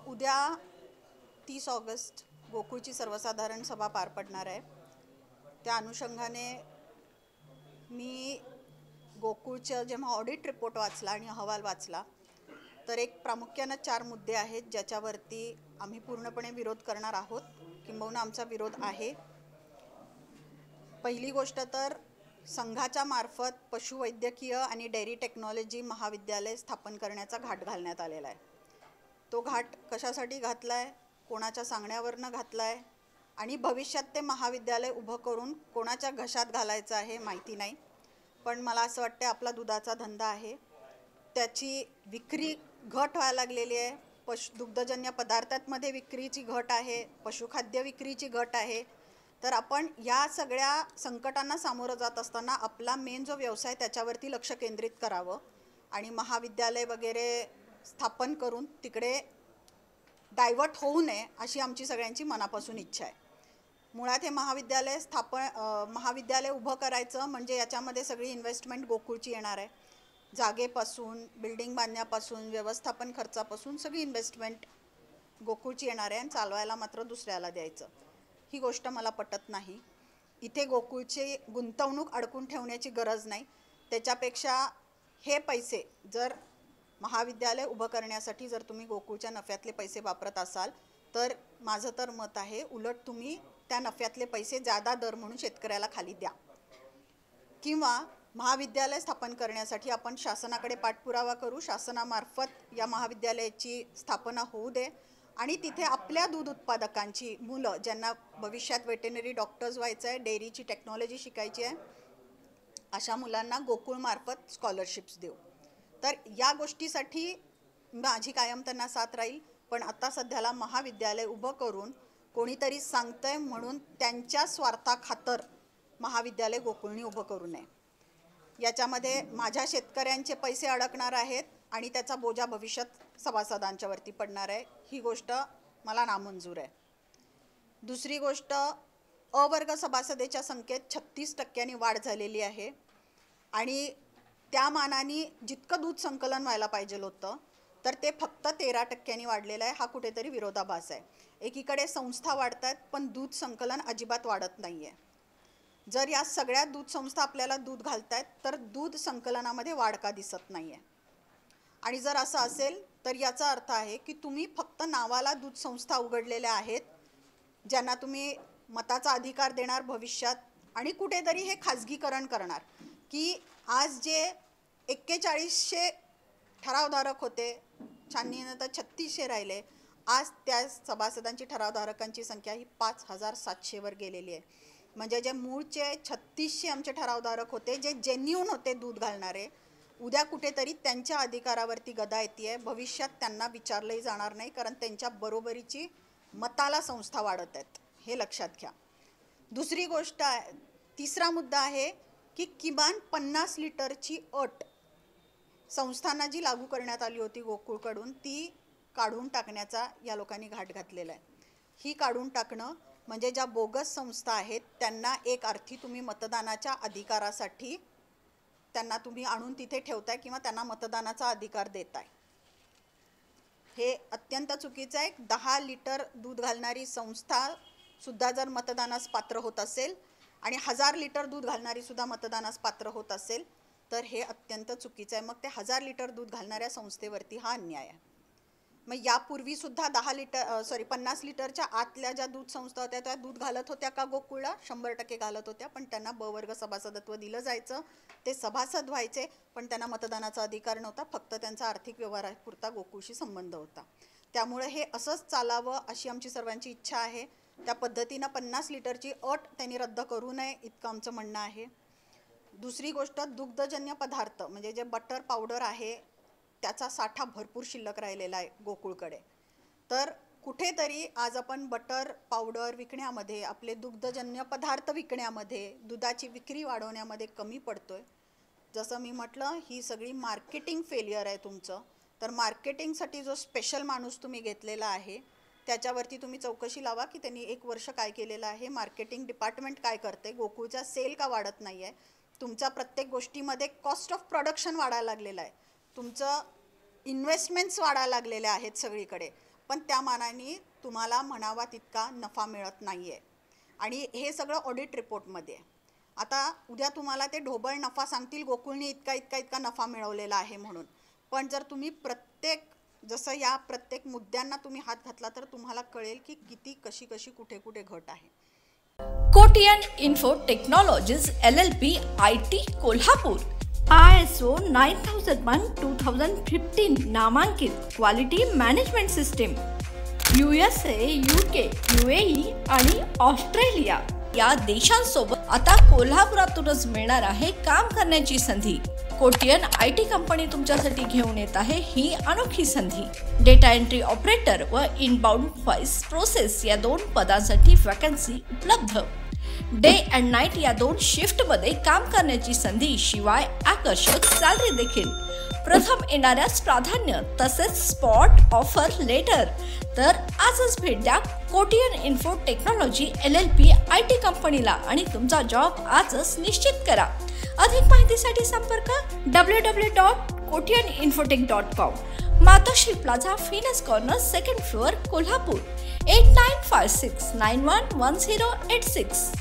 उद्या 30 ऑगस्ट गोकुळची सर्वसाधारण सभा पार पडणार आहे। त्या अनुषंगाने मी गोकुळचं जेव्हा ऑडिट रिपोर्ट वाचला आणि अहवाल वाचला तर एक प्रामुख्याने 4 मुद्दे आहेत ज्याच्यावरती आम्ही पूर्णपणे विरोध करणार आहोत, किंबहुना आमचा विरोध आहे। पहिली गोष्ट तर संघाच्या मार्फत पशुवैद्यकीय आणि डेअरी टेक्नॉलॉजी महाविद्यालय स्थापन करण्याचा घाट घालण्यात आलेला आहे। तो घाट कशासाठी घातलाय, कोणाच्या सांगण्यावरनं घातलाय आणि भविष्यात ते महाविद्यालय उभं करून कोणाच्या घशात घालायचं आहे माहिती नाही, पण मला असं वाटतं आपला दुधाचा धंदा आहे, त्याची विक्री घट व्हायला लागलेली आहे। दुग्धजन्य पदार्थांमध्ये विक्रीची घट आहे, पशुखाद्य विक्रीची घट आहे। तर आपण या सगळ्या संकटांना सामोरं जात असताना आपला मेन जो व्यवसाय त्याच्यावरती लक्ष केंद्रित करावं आणि महाविद्यालय वगैरे स्थापन करून तिकडे डायव्हर्ट होऊ नये अशी आमची सगळ्यांची मनापासून इच्छा आहे। मुळात हे महाविद्यालय उभं करायचं म्हणजे याच्यामध्ये सगळी इन्व्हेस्टमेंट गोकुळची येणार आहे। जागेपासून, बिल्डिंग बांधण्यापासून, व्यवस्थापन खर्चापासून सगळी इन्व्हेस्टमेंट गोकुळची येणार आहे आणि चालवायला मात्र दुसऱ्याला द्यायचं। ही गोष्ट मला पटत नाही। इथे गोकुळची गुंतवणूक अडकून ठेवण्याची गरज नाही। त्याच्यापेक्षा हे पैसे जर महाविद्यालय उभं करण्यासाठी जर तुम्ही गोकुळच्या नफ्यातले पैसे वापरत असाल तर माझं तर मत आहे उलट तुम्ही त्या नफ्यातले पैसे जादा दर म्हणून शेतकऱ्याला खाली द्या, किंवा महाविद्यालय स्थापन करण्यासाठी आपण शासनाकडे पाठपुरावा करू, शासनामार्फत या महाविद्यालयाची स्थापना होऊ दे आणि तिथे आपल्या दूध उत्पादकांची मुलं ज्यांना भविष्यात वेटेनरी डॉक्टर्स व्हायचं आहे, डेअरीची टेक्नॉलॉजी शिकायची आहे, अशा मुलांना गोकुळमार्फत स्कॉलरशिप्स देऊ। तर या गोष्टीसाठी माझी कायम त्यांना साथ राहील, पण आता सध्याला महाविद्यालय उभं करून कोणीतरी सांगतंय म्हणून त्यांच्या स्वार्थाखातर महाविद्यालय गोकुळनी उभं करू नये। याच्यामध्ये माझ्या शेतकऱ्यांचे पैसे अडकणार आहेत आणि त्याचा बोजा भविष्यात सभासदांच्यावरती पडणार आहे। ही गोष्ट मला नामंजूर आहे। दुसरी गोष्ट, अवर्ग सभासदेच्या संख्येत 36% वाढ झालेली आहे आणि त्या मानाने जितकं दूध संकलन व्हायला पाहिजे होतं तर ते फक्त 13% वाढलेलं आहे। हा कुठेतरी विरोधाभास आहे। एकीकडे संस्था वाढत आहेत पण दूध संकलन अजिबात वाढत नाही आहे। जर या सगळ्या दूध संस्था आपल्याला दूध घालतायत तर दूध संकलनामध्ये वाढ का दिसत नाही आहे? आणि जर असं असेल तर याचा अर्थ आहे की तुम्ही फक्त नावाला दूध संस्था उघडलेल्या आहेत ज्यांना तुम्ही मताचा अधिकार देणार भविष्यात आणि कुठेतरी हे खाजगीकरण करणार, की आज जे 4100 ठरावधारक होते छाननीनं तर 3600 राहिले, आज त्या सभासदांची ठरावधारकांची संख्या ही 5700 वर गेलेली आहे। म्हणजे जे मूळचे 3600 आमचे ठरावधारक होते, जे जेन्युइन होते दूध घालणारे, उद्या कुठेतरी त्यांच्या अधिकारावरती गदा येते। भविष्यात त्यांना विचारलंही जाणार नाही, कारण त्यांच्या बरोबरीची मताला संस्था वाढत आहेत, हे लक्षात घ्या। दुसरी गोष्ट आहे, तिसरा मुद्दा आहे की किमान 50 लिटरची अट संस्थांना जी लागू करण्यात आली होती गोकुळकडून ती काढून टाकण्याचा या लोकांनी घाट घातलेला आहे। ही काढून टाकणं म्हणजे ज्या बोगस संस्था आहेत त्यांना एक अर्थी तुम्ही मतदानाच्या अधिकारासाठी त्यांना तुम्ही आणून तिथे ठेवताय किंवा त्यांना मतदानाचा अधिकार देताय, हे अत्यंत चुकीचं आहे। 10 लिटर दूध घालणारी संस्था सुद्धा जर मतदानास पात्र होत असेल आणि 1000 लिटर दूध घालणारी सुद्धा मतदानास पात्र होत असेल तर हे अत्यंत चुकीचं आहे। मग ते 1000 लिटर दूध घालणाऱ्या संस्थेवरती हा अन्याय आहे। मग यापूर्वी सुद्धा 50 लिटरच्या आतल्या ज्या दूध संस्था होत्या त्या दूध घालत होत्या का गोकुळला? 100% घालत होत्या, पण त्यांना ब वर्ग सभासदत्व दिलं जायचं, ते सभासद व्हायचे, पण त्यांना मतदानाचा अधिकार नव्हता, फक्त त्यांचा आर्थिक व्यवहारापुरता गोकुळशी संबंध होता। त्यामुळे हे असंच चालावं अशी आमची सर्वांची इच्छा आहे। त्या पद्धतीनं 50 लिटरची अट त्यांनी रद्द करू नये इतकं आमचं म्हणणं आहे। दुसरी गोष्ट, दुग्धजन्य पदार्थ म्हणजे जे बटर पावडर आहे त्याचा साठा भरपूर शिल्लक राहिलेला आहे गोकुळकडे। तर कुठेतरी आज आपण बटर पावडर विकण्यामध्ये, आपले दुग्धजन्य पदार्थ विकण्यामध्ये, दुधाची विक्री वाढवण्यामध्ये कमी पडतोय। जसं मी म्हटलं, ही सगळी मार्केटिंग फेलियर आहे तुमचं। तर मार्केटिंगसाठी जो स्पेशल माणूस तुम्ही घेतलेला आहे त्याच्यावरती तुम्ही चौकशी लावा की त्यांनी 1 वर्ष काय केलेलं आहे, मार्केटिंग डिपार्टमेंट काय करते, गोकुळचा सेल का वाढत नाही आहे, तुमच्या प्रत्येक गोष्टीमध्ये कॉस्ट ऑफ प्रोडक्शन वाढायला लागलेलं आहे, तुमचं इन्व्हेस्टमेंट्स वाढायला लागलेल्या आहेत सगळीकडे, पण त्या मानाने तुम्हाला म्हणावा तितका नफा मिळत नाही आहे. आणि हे सगळं ऑडिट रिपोर्टमध्ये आहे. आता उद्या तुम्हाला ते ढोबळ नफा सांगतील गोकुळने इतका नफा मिळवलेला आहे म्हणून, पण जर तुम्ही जसं या प्रत्येक मुद्द्यांना तुम्ही हात घातला तर तुम्हाला कळेल की किती कशी कुठे घट आहे. Kotian info technologies LLP IT Kolhapur ISO 9001:2015 नामांकित quality management system. USA, UK, UAE आणि ऑस्ट्रेलिया या देशांसोबत आता कोल्हापुरातूनच मिळणार आहे काम करण्याची संधी. कोटियन IT कंपनी तुमच्यासाठी घेऊन येत आहे ही अनोखी संधी. डेटा एंट्री ऑपरेटर व इनबाउंड व्हॉइस प्रोसेस या 2 पदांसाठी वॅकन्सी उपलब्ध. डे अँड नाईट या 2 शिफ्टमध्ये काम करण्याची संधी, शिवाय आकर्षक सॅलरी देखील. प्रथम येणाऱ्यास प्राधान्य तसेच स्पॉट ऑफर लेटर. तर आजच भेट द्या Kotian info technology LLP IT कंपनीला आणि तुमचा जॉब आजच निश्चित करा. अधिक माहितीसाठी संपर्क www.kotiyaninfotech.com. मातोश्री प्लाझा, फिनस कॉर्नर, 2nd फ्लोअर, कोल्हापूर. 8956911086.